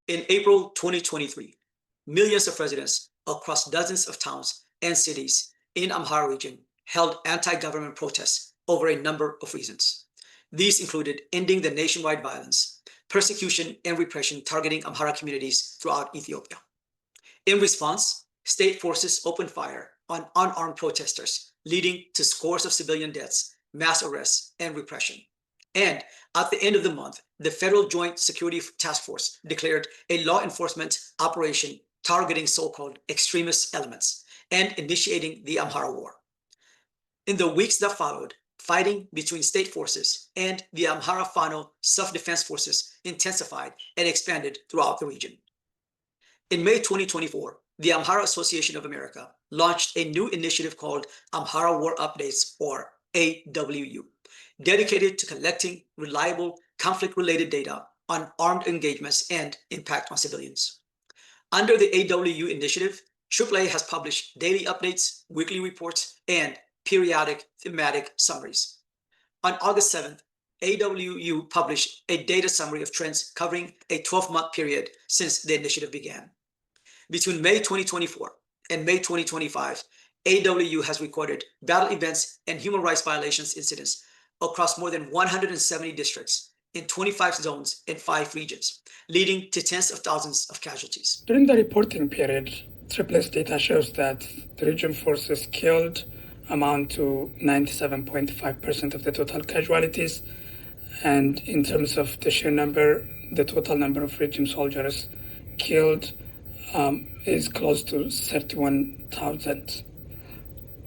In April 2023, millions of residents across dozens of towns and cities in Amhara region held anti-government protests over a number of reasons. These included ending the nationwide violence, persecution, and repression targeting Amhara communities throughout Ethiopia. In response, state forces opened fire on unarmed protesters, leading to scores of civilian deaths, mass arrests, and repression. And at the end of the month, the Federal Joint Security Task Force declared a law enforcement operation targeting so-called extremist elements and initiating the Amhara War. In the weeks that followed, fighting between state forces and the Amhara Fano self-defense forces intensified and expanded throughout the region. In May 2024, the Amhara Association of America launched a new initiative called Amhara War Updates, or AWU, dedicated to collecting reliable conflict-related data on armed engagements and impact on civilians. Under the AWU initiative, AAA has published daily updates, weekly reports, and periodic thematic summaries. On August 7th, AWU published a data summary of trends covering a 12-month period since the initiative began. Between May 2024 and May 2025, AWU has recorded battle events and human rights violations incidents across more than 170 districts in 25 zones in 5 regions, leading to tens of thousands of casualties. During the reporting period, AAA's data shows that the region forces killed amount to 97.5% of the total casualties, and in terms of the sheer number, the total number of regime soldiers killed is close to 31,000.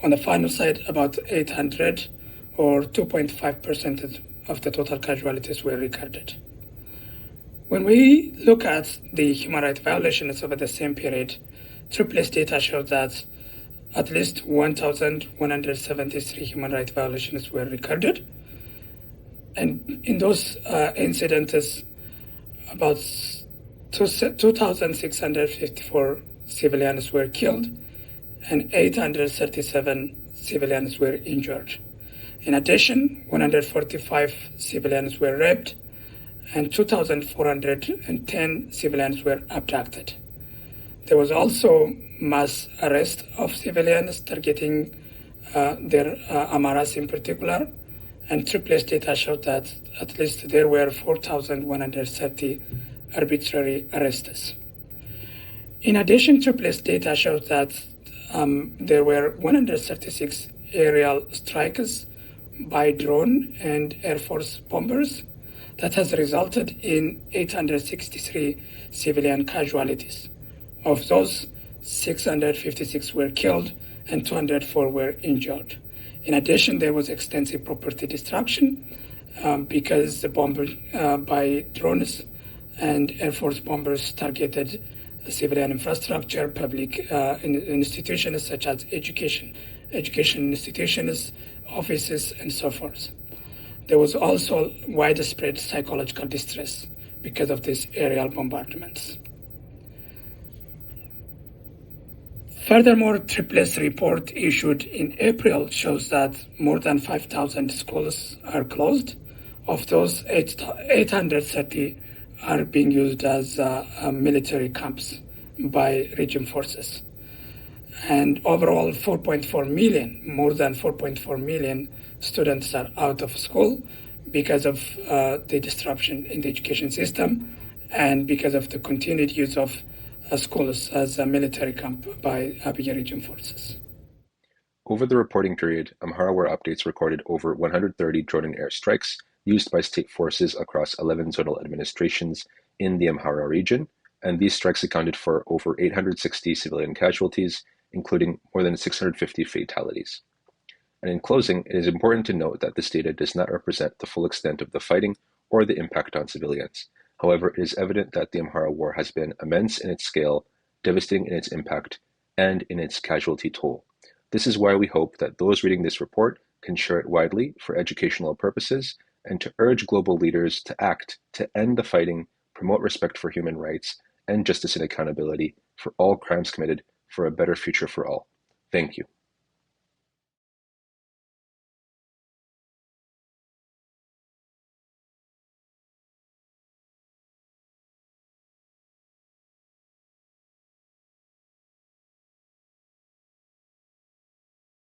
On the final side, about 800 or 2.5% of the total casualties were recorded. When we look at the human rights violations over the same period, AAA's data shows that at least 1,173 human rights violations were recorded. And in those incidents, about 2,654 civilians were killed and 837 civilians were injured. In addition, 145 civilians were raped and 2,410 civilians were abducted. There was also mass arrest of civilians targeting their Amharas in particular, and AAA's data showed that at least there were 4,130 arbitrary arrests. In addition, AAA's data shows that there were 136 aerial strikes by drone and Air Force bombers that has resulted in 863 civilian casualties. Of those, 656 were killed and 204 were injured. In addition, there was extensive property destruction because the bombing by drones and Air Force bombers targeted civilian infrastructure, public institutions such as education institutions, offices, and so forth. There was also widespread psychological distress because of these aerial bombardments. Furthermore, AAA's report issued in April shows that more than 5,000 schools are closed. Of those, 830 are being used as military camps by regime forces. And overall, 4.4 million, more than 4.4 million students are out of school because of the disruption in the education system and because of the continued use of schools as a military camp by Abiy regime forces. Over the reporting period, Amhara War Updates recorded over 130 drone and air strikes used by state forces across 11 zonal administrations in the Amhara region, and these strikes accounted for over 860 civilian casualties, including more than 650 fatalities. And in closing, it is important to note that this data does not represent the full extent of the fighting or the impact on civilians. However, it is evident that the Amhara War has been immense in its scale, devastating in its impact, and in its casualty toll. This is why we hope that those reading this report can share it widely for educational purposes and to urge global leaders to act to end the fighting, promote respect for human rights, and justice and accountability for all crimes committed for a better future for all. Thank you.